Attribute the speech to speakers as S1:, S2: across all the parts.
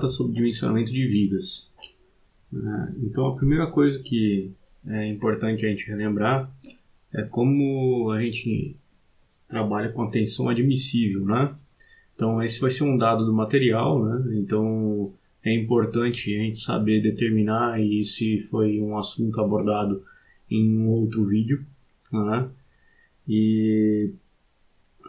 S1: trata sobre dimensionamento de vigas. Então a primeira coisa que é importante a gente relembrar é como a gente trabalha com a tensão admissível, né? Então esse vai ser um dado do material, né? Então é importante a gente saber determinar, e esse foi um assunto abordado em um outro vídeo, né? E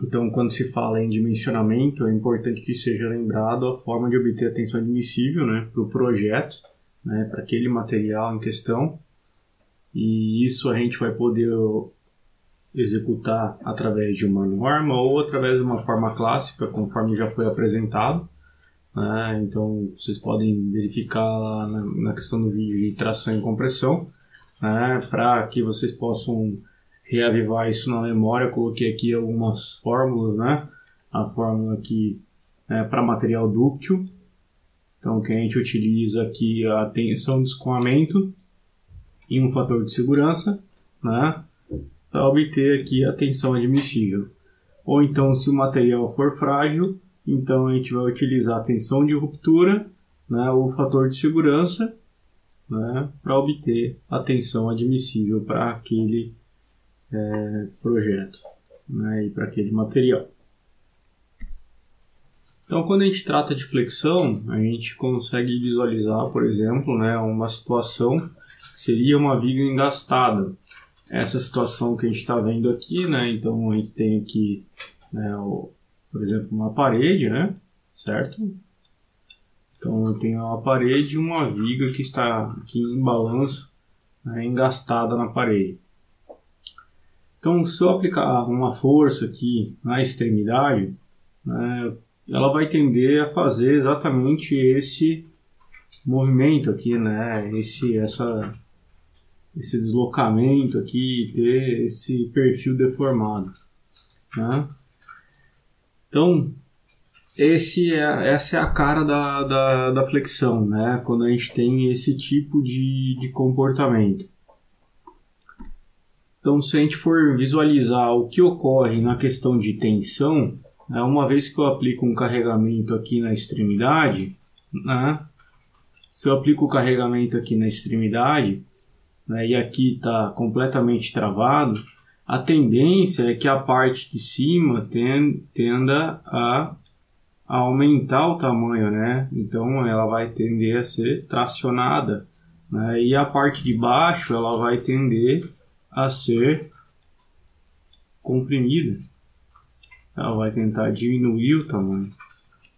S1: então, quando se fala em dimensionamento, é importante que seja lembrado a forma de obter a tensão admissível, né, para o projeto, né, para aquele material em questão. E isso a gente vai poder executar através de uma norma ou através de uma forma clássica, conforme já foi apresentado. Né? Então, vocês podem verificar lá na questão do vídeo de tração e compressão, né, para que vocês possam reavivar isso na memória. Eu coloquei aqui algumas fórmulas, né? A fórmula aqui é para material dúctil. Então, que a gente utiliza aqui a tensão de escoamento e um fator de segurança, né? Para obter aqui a tensão admissível. Ou então, se o material for frágil, então a gente vai utilizar a tensão de ruptura, né? Ou o fator de segurança, né? Para obter a tensão admissível para aquele projeto, né, e para aquele material. Então, quando a gente trata de flexão, a gente consegue visualizar, por exemplo, né, uma situação que seria uma viga engastada. Essa situação que a gente está vendo aqui, né, então a gente tem aqui, né, por exemplo, uma parede, né, certo? Então eu tenho uma parede e uma viga que está aqui em balanço, né, engastada na parede. Então, se eu aplicar uma força aqui na extremidade, né, ela vai tender a fazer exatamente esse movimento aqui, né, esse deslocamento aqui, ter esse perfil deformado, né? Então, essa é a cara da flexão, né, quando a gente tem esse tipo de comportamento. Então, se a gente for visualizar o que ocorre na questão de tensão, né, uma vez que eu aplico um carregamento aqui na extremidade, né, se eu aplico o carregamento aqui na extremidade, né, e aqui está completamente travado, a tendência é que a parte de cima tenda a aumentar o tamanho, né? Então ela vai tender a ser tracionada, né, e a parte de baixo ela vai tender a ser comprimida. Ela vai tentar diminuir o tamanho,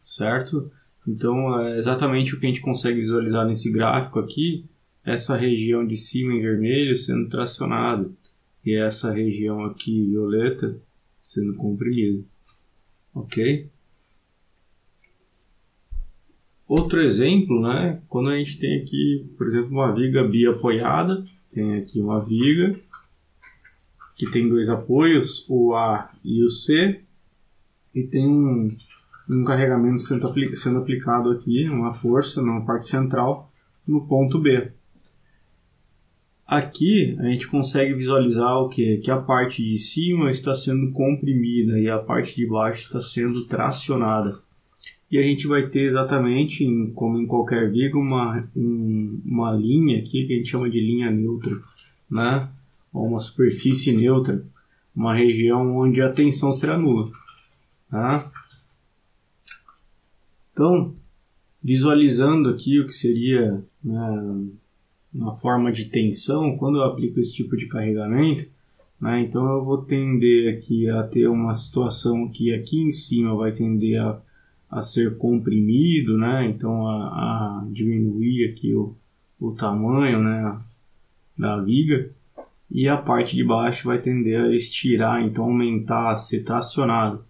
S1: certo? Então é exatamente o que a gente consegue visualizar nesse gráfico aqui, essa região de cima em vermelho sendo tracionada e essa região aqui violeta sendo comprimida, ok? Outro exemplo, né? Quando a gente tem aqui, por exemplo, uma viga biapoiada, tem aqui uma viga que tem dois apoios, o A e o C, e tem um carregamento sendo aplicado aqui, uma força na parte central, no ponto B. Aqui a gente consegue visualizar o quê? Que a parte de cima está sendo comprimida e a parte de baixo está sendo tracionada. E a gente vai ter exatamente, como em qualquer viga, uma linha aqui que a gente chama de linha neutra, né? Ou uma superfície neutra, uma região onde a tensão será nula. Tá? Então, visualizando aqui o que seria, né, uma forma de tensão, quando eu aplico esse tipo de carregamento, né, então eu vou tender aqui a ter uma situação que aqui em cima vai tender a ser comprimido, né, então a diminuir aqui o tamanho, né, da viga. E a parte de baixo vai tender a estirar, então aumentar, ser tracionado.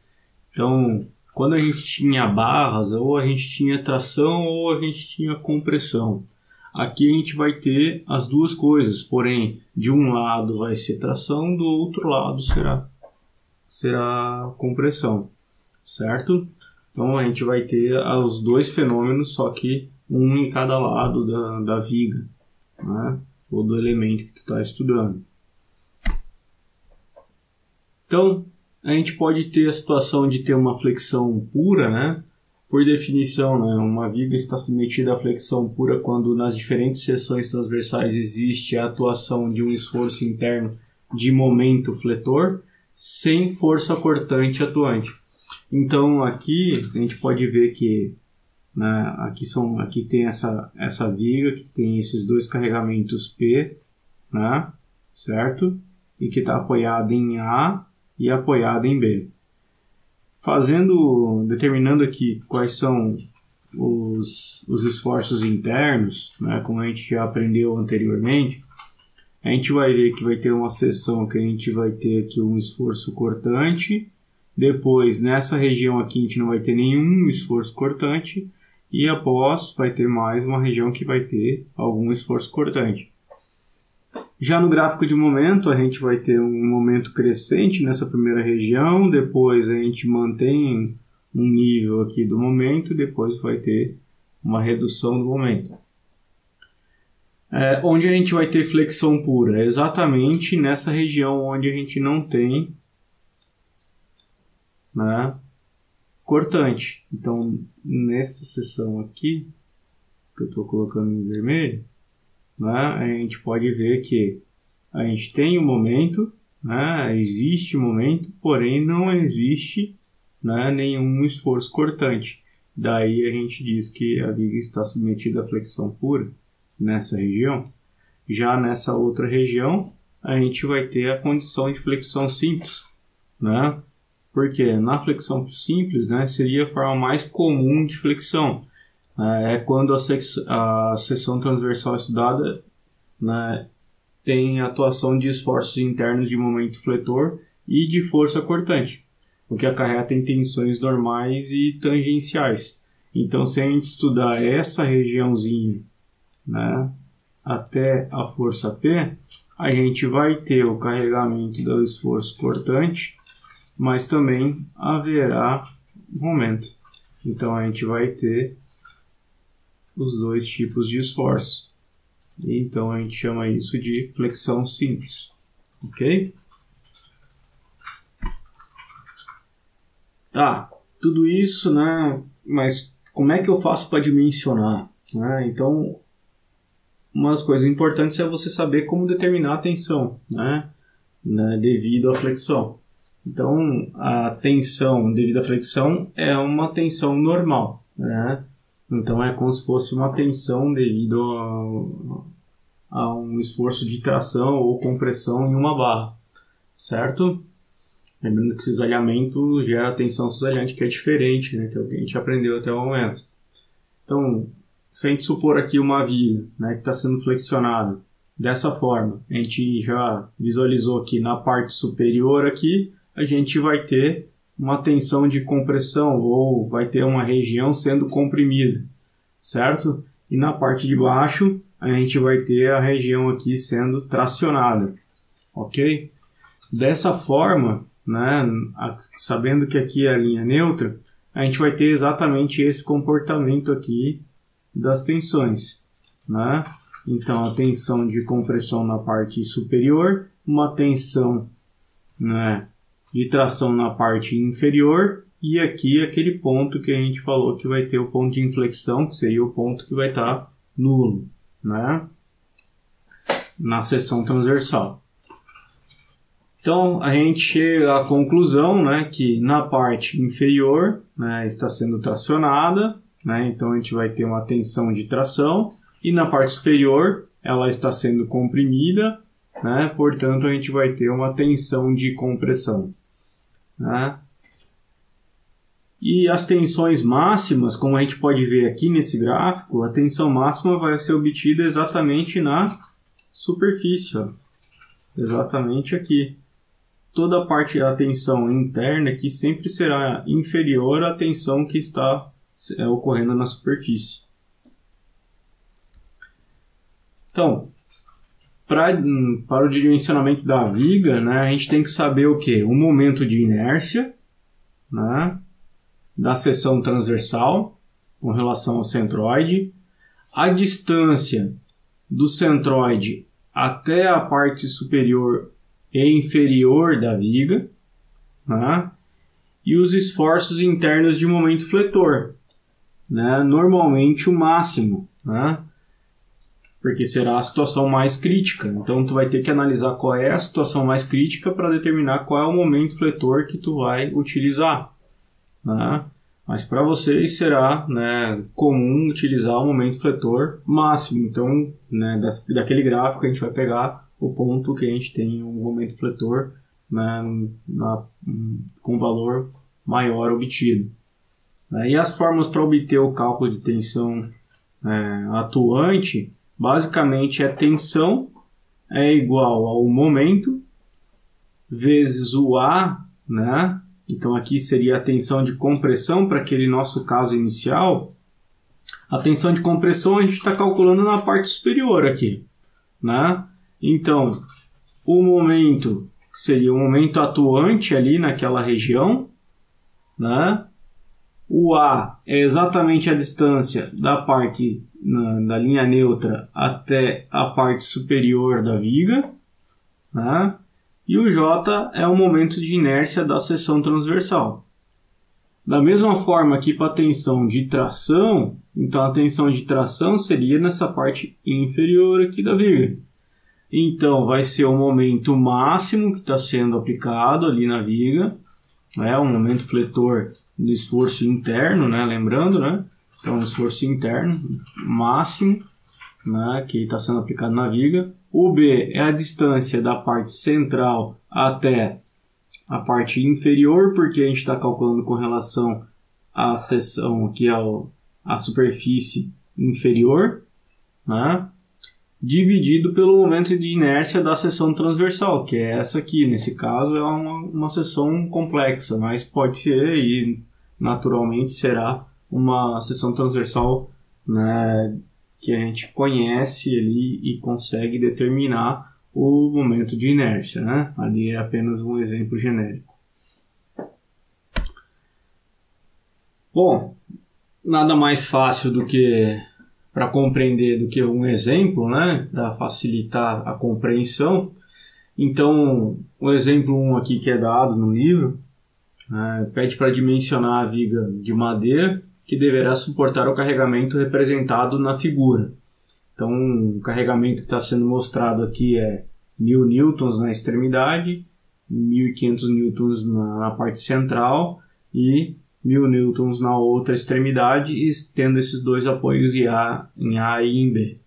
S1: Então, quando a gente tinha barras, ou a gente tinha tração ou a gente tinha compressão. Aqui a gente vai ter as duas coisas, porém, de um lado vai ser tração, do outro lado será compressão, certo? Então a gente vai ter os dois fenômenos, só que um em cada lado da viga, né? Ou do elemento que tu está estudando. Então, a gente pode ter a situação de ter uma flexão pura, né? por definição, né, uma viga está submetida à flexão pura quando nas diferentes seções transversais existe a atuação de um esforço interno de momento fletor sem força cortante atuante. Então aqui a gente pode ver que, né, aqui tem essa viga que tem esses dois carregamentos P, né, certo? E que está apoiada em A e apoiada em B. Determinando aqui quais são os esforços internos, né, como a gente já aprendeu anteriormente, a gente vai ver que vai ter uma seção que a gente vai ter aqui um esforço cortante, depois nessa região aqui a gente não vai ter nenhum esforço cortante, e após vai ter mais uma região que vai ter algum esforço cortante. Já no gráfico de momento, a gente vai ter um momento crescente nessa primeira região, depois a gente mantém um nível aqui do momento, depois vai ter uma redução do momento. Onde a gente vai ter flexão pura? É exatamente nessa região onde a gente não tem, né, cortante. Então, nessa seção aqui, que eu estou colocando em vermelho, né, a gente pode ver que a gente tem um momento, né, existe um momento, porém não existe, né, nenhum esforço cortante. Daí a gente diz que a viga está submetida à flexão pura nessa região. Já nessa outra região, a gente vai ter a condição de flexão simples, né? Porque na flexão simples, né, seria a forma mais comum de flexão. É quando a seção transversal estudada, né, tem atuação de esforços internos de momento fletor e de força cortante, o que acarreta em tensões normais e tangenciais. Então, se a gente estudar essa regiãozinha, né, até a força P, a gente vai ter o carregamento do esforço cortante, mas também haverá momento. Então a gente vai ter os dois tipos de esforço. E então a gente chama isso de flexão simples. Ok? Tá, tudo isso, né? Mas como é que eu faço para dimensionar? Né? Então, umas coisas importantes é você saber como determinar a tensão, né, devido à flexão. Então, a tensão devido à flexão é uma tensão normal, né? Então, é como se fosse uma tensão devido a um esforço de tração ou compressão em uma barra, certo? Lembrando que cisalhamento gera tensão cisalhante, que é diferente, né, que é o que a gente aprendeu até o momento. Então, se a gente supor aqui uma viga, né, que está sendo flexionada dessa forma, a gente já visualizou aqui na parte superior aqui, a gente vai ter uma tensão de compressão ou vai ter uma região sendo comprimida, certo? E na parte de baixo a gente vai ter a região aqui sendo tracionada, ok? Dessa forma, né, sabendo que aqui é a linha neutra, a gente vai ter exatamente esse comportamento aqui das tensões, né? Então a tensão de compressão na parte superior, uma tensão, né, de tração na parte inferior e aqui aquele ponto que a gente falou que vai ter o ponto de inflexão, que seria o ponto que vai estar nulo, né, na seção transversal. Então a gente chega à conclusão, né, que na parte inferior, né, está sendo tracionada, né, então a gente vai ter uma tensão de tração e na parte superior ela está sendo comprimida, né, portanto a gente vai ter uma tensão de compressão, né? E as tensões máximas, como a gente pode ver aqui nesse gráfico, a tensão máxima vai ser obtida exatamente na superfície, ó. Exatamente aqui. Toda a parte da tensão interna aqui sempre será inferior à tensão que está ocorrendo na superfície. Então, para o dimensionamento da viga, né, a gente tem que saber o quê? O momento de inércia, né, da seção transversal com relação ao centroide, a distância do centroide até a parte superior e inferior da viga, né, e os esforços internos de momento fletor. né, normalmente o máximo, né? Porque será a situação mais crítica. Então, tu vai ter que analisar qual é a situação mais crítica para determinar qual é o momento fletor que tu vai utilizar, né? Mas para vocês será, né, comum utilizar o momento fletor máximo. Então, né, daquele gráfico a gente vai pegar o ponto que a gente tem um momento fletor, né, com valor maior obtido. E as formas para obter o cálculo de tensão atuante, basicamente a tensão é igual ao momento vezes o A, né? Então aqui seria a tensão de compressão para aquele nosso caso inicial. A tensão de compressão a gente está calculando na parte superior aqui, né? Então o momento seria o momento atuante ali naquela região, né? O A é exatamente a distância da parte da linha neutra até a parte superior da viga, né? E o J é o momento de inércia da seção transversal. Da mesma forma aqui para a tensão de tração, então a tensão de tração seria nessa parte inferior aqui da viga. Então vai ser o momento máximo que está sendo aplicado ali na viga, né? O momento fletor do esforço interno, né? Lembrando, né? Então, esforço interno máximo, né? Que está sendo aplicado na viga. O B é a distância da parte central até a parte inferior, porque a gente está calculando com relação à seção, que é a superfície inferior, né? Dividido pelo momento de inércia da seção transversal, que é essa aqui. Nesse caso é uma seção complexa, mas pode ser e naturalmente será uma seção transversal, né, que a gente conhece ali e consegue determinar o momento de inércia, né? Ali é apenas um exemplo genérico. Bom, nada mais fácil do que para compreender do que um exemplo, né, para facilitar a compreensão. Então, o exemplo 1 aqui que é dado no livro, pede para dimensionar a viga de madeira que deverá suportar o carregamento representado na figura. Então, o carregamento que está sendo mostrado aqui é 1000 newtons na extremidade, 1500 newtons na parte central e 1000 newtons na outra extremidade, e tendo esses dois apoios em A e em B.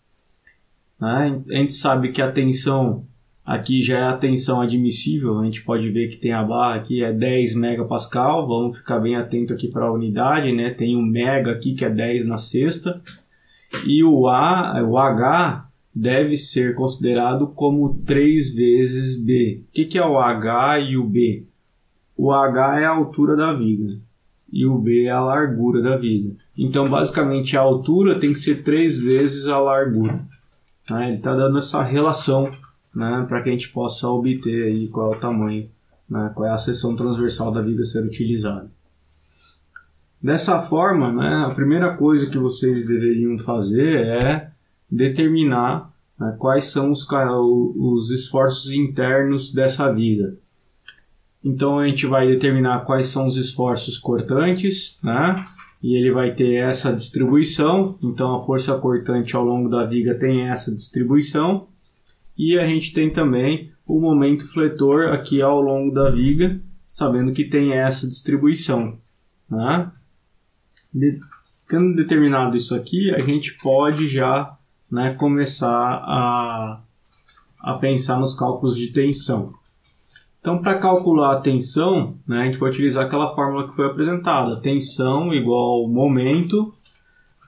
S1: A gente sabe que a tensão aqui já é a tensão admissível, a gente pode ver que tem a barra aqui, é 10 megapascal, vamos ficar bem atento aqui para a unidade, né? Tem um mega aqui que é 10 na sexta, e o H deve ser considerado como 3 vezes B. O que é o H e o B? O H é a altura da viga e o B é a largura da viga. Então, basicamente, a altura tem que ser 3 vezes a largura. Ele está dando essa relação, né, para que a gente possa obter aí qual é o tamanho, né, qual é a seção transversal da viga a ser utilizada. Dessa forma, né, a primeira coisa que vocês deveriam fazer é determinar, né, quais são os esforços internos dessa viga. Então a gente vai determinar quais são os esforços cortantes, né, e ele vai ter essa distribuição. Então a força cortante ao longo da viga tem essa distribuição. E a gente tem também o momento fletor aqui ao longo da viga, sabendo que tem essa distribuição, né? Tendo determinado isso aqui, a gente pode já, né, começar a pensar nos cálculos de tensão. Então, para calcular a tensão, né, a gente vai utilizar aquela fórmula que foi apresentada. Tensão igual ao momento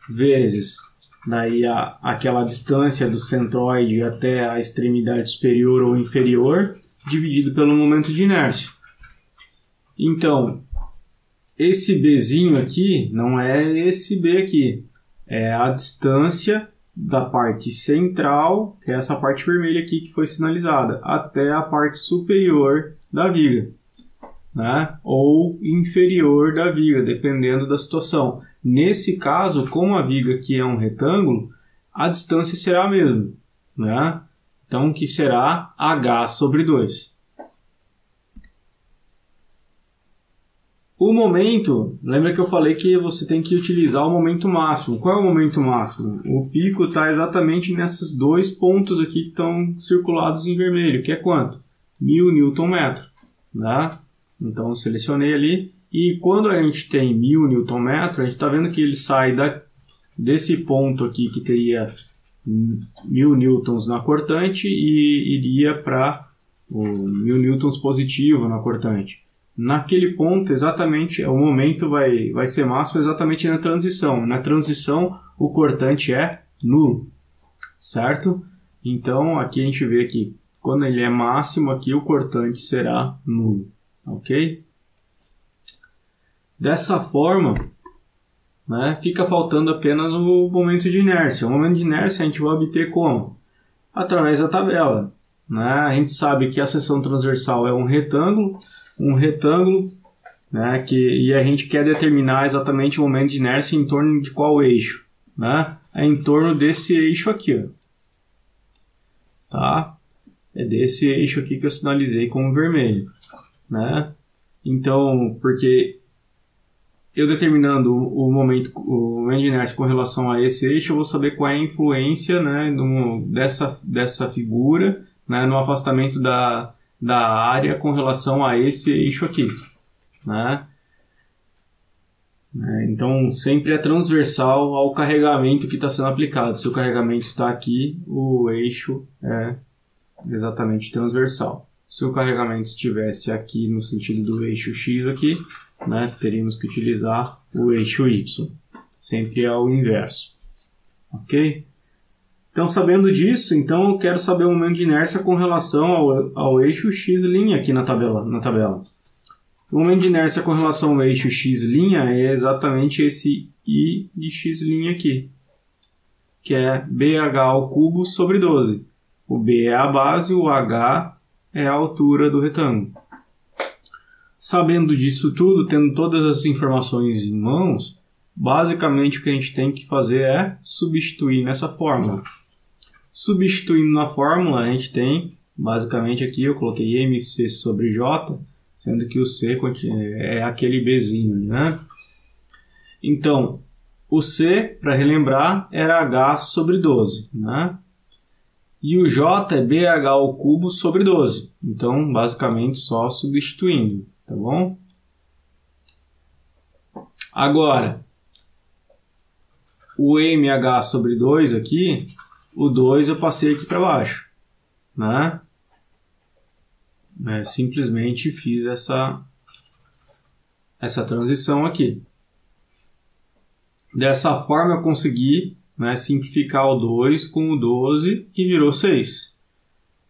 S1: vezes daí aquela distância do centroide até a extremidade superior ou inferior, dividido pelo momento de inércia. Então, esse Bzinho aqui não é esse B aqui, é a distância da parte central, que é essa parte vermelha aqui que foi sinalizada, até a parte superior da viga, né? Ou inferior da viga, dependendo da situação. Nesse caso, como a viga aqui é um retângulo, a distância será a mesma, né? Então, que será H sobre 2. O momento, lembra que eu falei que você tem que utilizar o momento máximo. Qual é o momento máximo? O pico está exatamente nesses dois pontos aqui que estão circulados em vermelho, que é quanto? 1000 Nm, né? Então eu selecionei ali, e quando a gente tem 1000 Nm, a gente está vendo que ele sai desse ponto aqui que teria 1000 newtons na cortante e iria para o 1000 newtons positivo na cortante. Naquele ponto, exatamente, o momento vai ser máximo exatamente na transição. Na transição, o cortante é nulo, certo? Então, aqui a gente vê que quando ele é máximo, aqui o cortante será nulo, ok? Dessa forma, né, fica faltando apenas o momento de inércia. O momento de inércia a gente vai obter como? Através da tabela, né? A gente sabe que a seção transversal é um retângulo, né, e a gente quer determinar exatamente o momento de inércia em torno de qual eixo, né? É em torno desse eixo aqui, ó. Tá? É desse eixo aqui que eu sinalizei com vermelho, né? Então, porque eu determinando o momento de inércia com relação a esse eixo, eu vou saber qual é a influência, né, dessa figura, né, no afastamento da área com relação a esse eixo aqui, né? Então sempre é transversal ao carregamento que está sendo aplicado. Se o carregamento está aqui, o eixo é exatamente transversal. Se o carregamento estivesse aqui no sentido do eixo X aqui, né, teríamos que utilizar o eixo Y. Sempre é o inverso. Ok? Então, sabendo disso, então eu quero saber o momento de inércia com relação ao eixo X' aqui na tabela. O momento de inércia com relação ao eixo X' é exatamente esse I de X' aqui, que é BH ao cubo sobre 12. O B é a base, o H é a altura do retângulo. Sabendo disso tudo, tendo todas as informações em mãos, basicamente o que a gente tem que fazer é substituir nessa fórmula. Substituindo na fórmula, a gente tem, basicamente aqui eu coloquei MC sobre J, sendo que o C é aquele Bzinho, né? Então, o C, para relembrar, era H sobre 12, né? E o J é BH ao cubo sobre 12. Então, basicamente, só substituindo, tá bom? Agora, o MH sobre 2 aqui, o 2 eu passei aqui para baixo, né? Simplesmente fiz essa transição aqui. Dessa forma eu consegui, né, simplificar o 2 com o 12 e virou 6.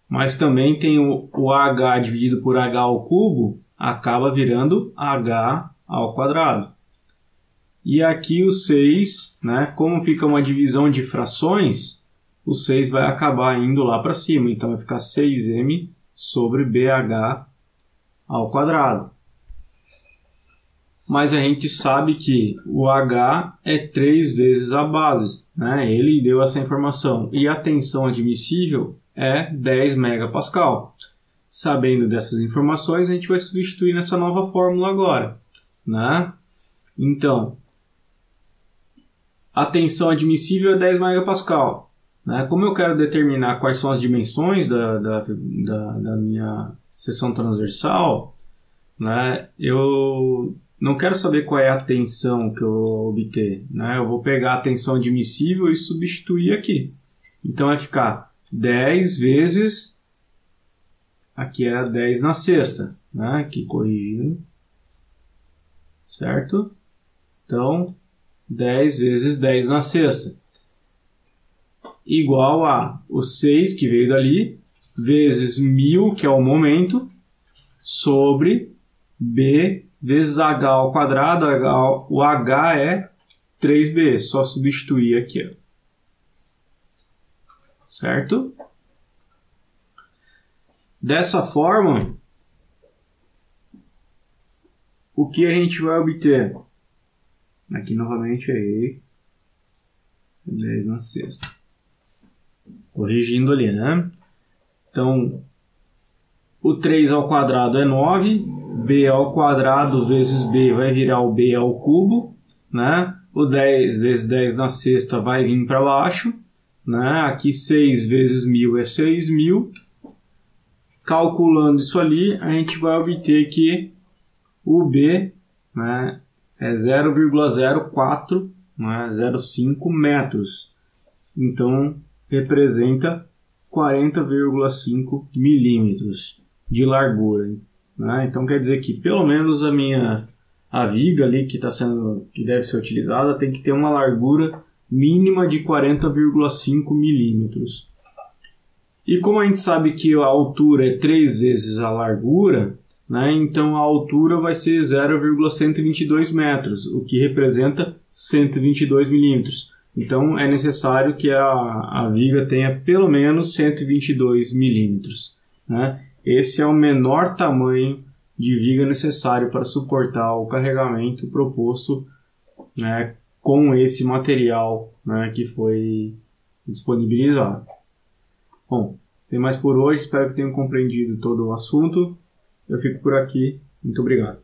S1: Mas também tem o H dividido por H ao cubo, acaba virando H ao quadrado. E aqui o 6, né, como fica uma divisão de frações, o 6 vai acabar indo lá para cima. Então vai ficar 6m sobre BH ao quadrado. Mas a gente sabe que o H é 3 vezes a base, né? Ele deu essa informação. E a tensão admissível é 10 megapascal. Sabendo dessas informações, a gente vai substituir nessa nova fórmula agora, né? Então, a tensão admissível é 10 megapascal. Né? Como eu quero determinar quais são as dimensões da minha seção transversal, né? Eu não quero saber qual é a tensão que eu vou obter, né? Eu vou pegar a tensão admissível e substituir aqui. Então vai ficar 10 vezes, aqui era 10 na sexta, né? Aqui corrigindo, certo? Então, 10 vezes 10 na sexta, igual a o 6 que veio dali, vezes 1000, que é o momento, sobre B vezes H ao quadrado. O H é 3B, só substituir aqui, ó. Certo? Dessa forma, o que a gente vai obter? Aqui novamente é 10 na sexta. Corrigindo ali, né? Então, o 3 ao quadrado é 9, b ao quadrado vezes b vai virar o b ao cubo, né? O 10 vezes 10 na sexta vai vir para baixo, né? Aqui 6 vezes 1000 é 6.000. Calculando isso ali, a gente vai obter que o b, né, é 0,04, né, 0,5 metros. Então, representa 40,5 milímetros de largura, né? Então, quer dizer que pelo menos a viga ali que deve ser utilizada tem que ter uma largura mínima de 40,5 milímetros. E como a gente sabe que a altura é 3 vezes a largura, né, então a altura vai ser 0,122 metros, o que representa 122 milímetros. Então é necessário que a viga tenha pelo menos 122 milímetros, né? Esse é o menor tamanho de viga necessário para suportar o carregamento proposto, né, com esse material, né, que foi disponibilizado. Bom, sem mais por hoje, espero que tenham compreendido todo o assunto. Eu fico por aqui. Muito obrigado.